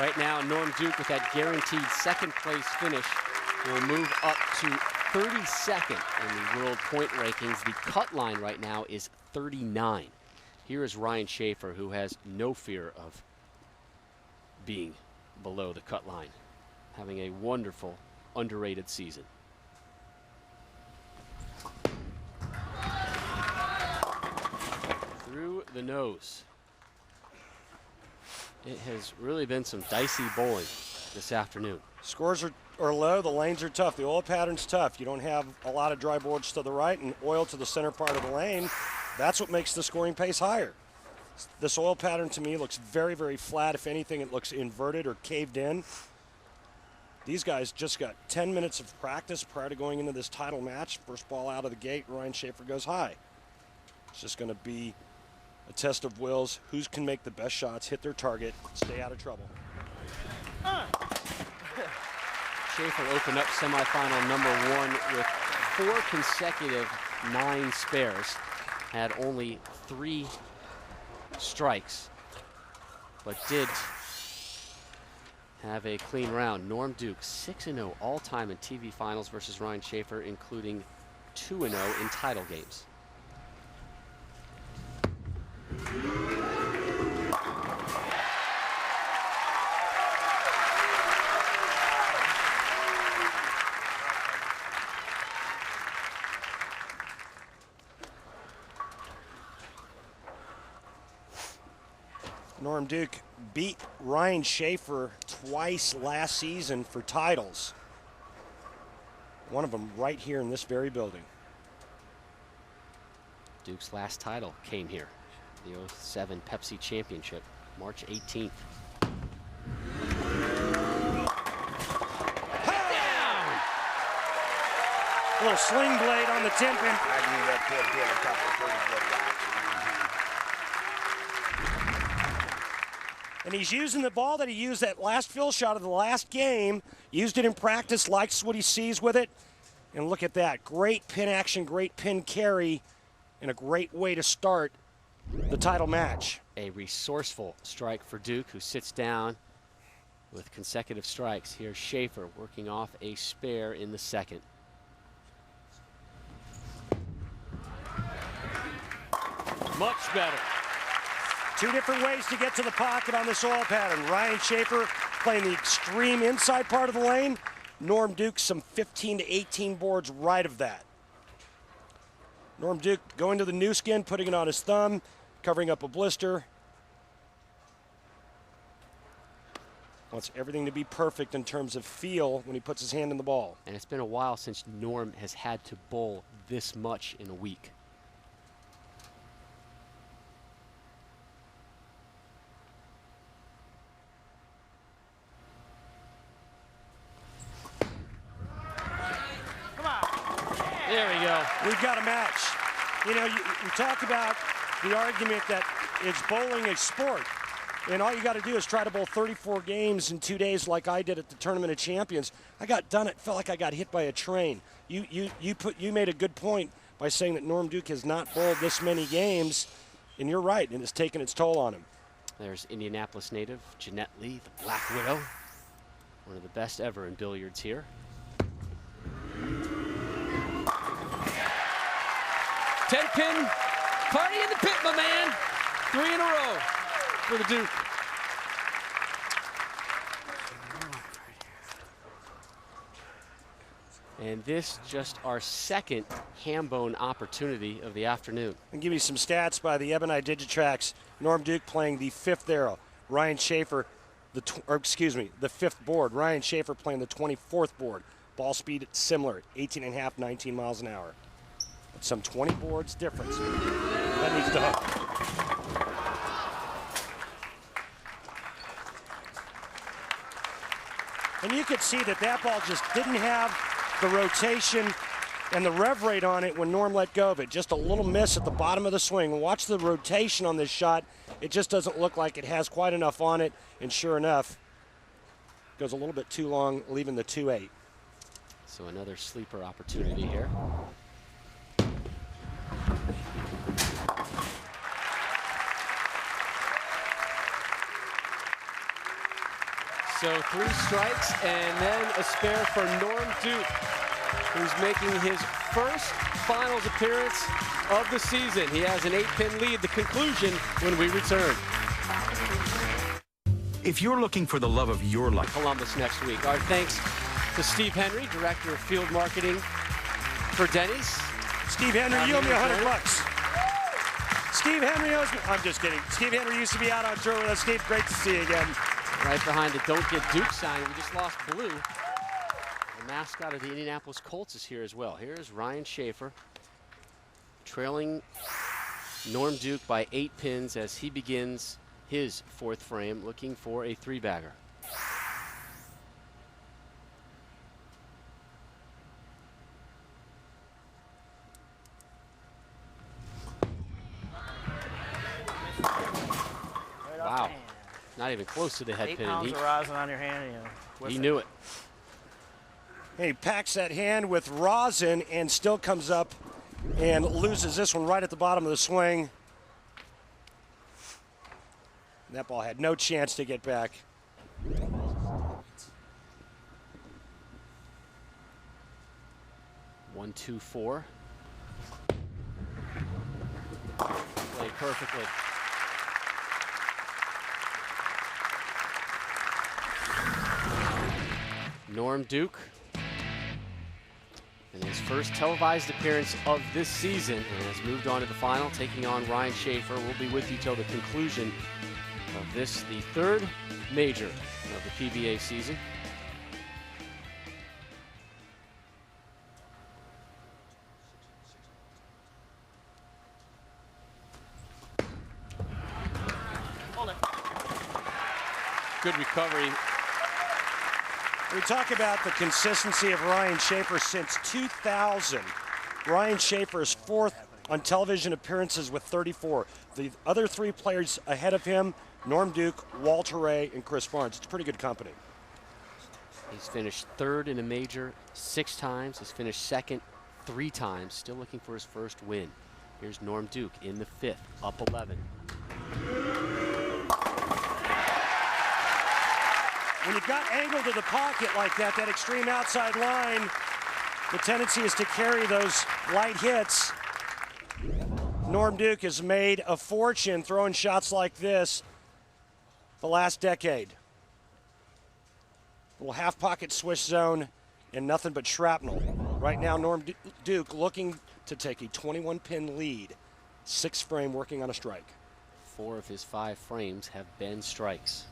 Right now, Norm Duke, with that guaranteed second place finish, will move up to 32nd in the world point rankings. The cut line right now is 39. Here is Ryan Shafer, who has no fear of being below the cut line, having a wonderful, underrated season. Through the nose. It has really been some dicey bowling this afternoon. Scores are low, the lanes are tough, the oil pattern's tough. You don't have a lot of dry boards to the right and oil to the center part of the lane. That's what makes the scoring pace higher. This oil pattern to me looks very, very flat. If anything, it looks inverted or caved in. These guys just got 10 minutes of practice prior to going into this title match. First ball out of the gate, Ryan Shafer goes high. It's just going to be a test of wills. Who can make the best shots, hit their target, stay out of trouble. Shafer opened up semifinal number 1 with 4 consecutive 9 spares. Had only 3 strikes, but did have a clean round. Norm Duke, 6-0 all-time in TV finals versus Ryan Shafer, including 2-0 in title games. Norm Duke beat Ryan Shafer twice last season for titles. One of them right here in this very building. Duke's last title came here, the 07 Pepsi Championship, March 18th. Down! A little sling blade on the 10 pin. I knew that kid did a couple of pretty good rocks. And he's using the ball that he used that last fill shot of the last game. Used it in practice, likes what he sees with it. And look at that. Great pin action, great pin carry, and a great way to start the title match. A resourceful strike for Duke, who sits down with consecutive strikes. Here's Shafer working off a spare in the second. Much better. 2 different ways to get to the pocket on this oil pattern. Ryan Shafer playing the extreme inside part of the lane. Norm Duke some 15 to 18 boards right of that. Norm Duke going to the new skin, putting it on his thumb, covering up a blister. Wants everything to be perfect in terms of feel when he puts his hand in the ball. And it's been a while since Norm has had to bowl this much in a week. There we go. We've got a match. You know, you talk about the argument that it's bowling a sport, and all you got to do is try to bowl 34 games in 2 days like I did at the Tournament of Champions. I got done. It felt like I got hit by a train. You made a good point by saying that Norm Duke has not bowled this many games, and you're right, and it's taken its toll on him. There's Indianapolis native Jeanette Lee, the Black Widow, one of the best ever in billiards here. 10-pin party in the pit, my man. 3 in a row for the Duke. And this just our second ham-bone opportunity of the afternoon. I'll give you some stats by the Ebonite Digitrax. Norm Duke playing the 5th arrow. Ryan Shafer, the 5th board. Ryan Shafer playing the 24th board. Ball speed similar, 18.5, 19 miles an hour. Some 20 boards difference. That needs to hook. And you could see that that ball just didn't have the rotation and the rev rate on it when Norm let go of it. Just a little miss at the bottom of the swing. Watch the rotation on this shot. It just doesn't look like it has quite enough on it. And sure enough, goes a little bit too long, leaving the 2-8. So another sleeper opportunity here. So 3 strikes and then a spare for Norm Duke, who's making his first finals appearance of the season. He has an 8-pin lead. The conclusion when we return. If you're looking for the love of your life, Columbus next week. Our thanks to Steve Henry, Director of Field Marketing for Dennys. Steve Henry, you owe me $100. Steve Henry owes me. I'm just kidding. Steve Henry used to be out on tour with us. Steve, great to see you again. Right behind the Don't Get Duke sign, we just lost Blue. The mascot of the Indianapolis Colts is here as well. Here's Ryan Shafer trailing Norm Duke by 8 pins as he begins his 4th frame, looking for a 3-bagger. Wow, not even close to the head 8 pin. pounds of rosin on your hand. He knew it. He packs that hand with rosin and still comes up and loses this one right at the bottom of the swing. And that ball had no chance to get back. 1-2-4. Played perfectly. Norm Duke, in his first televised appearance of this season, and has moved on to the final, taking on Ryan Shafer. We'll be with you till the conclusion of this, the 3rd major of the PBA season. Good recovery. We talk about the consistency of Ryan Shafer since 2000. Ryan Shafer is 4th on television appearances with 34. The other 3 players ahead of him, Norm Duke, Walter Ray, and Chris Barnes. It's pretty good company. He's finished 3rd in a major 6 times. He's finished 2nd 3 times. Still looking for his first win. Here's Norm Duke in the 5th, up 11. When you've got angle to the pocket like that, that extreme outside line, the tendency is to carry those light hits. Norm Duke has made a fortune throwing shots like this the last decade. Little half pocket swish zone and nothing but shrapnel. Right now, Norm Duke looking to take a 21-pin lead. 6th frame working on a strike. 4 of his 5 frames have been strikes.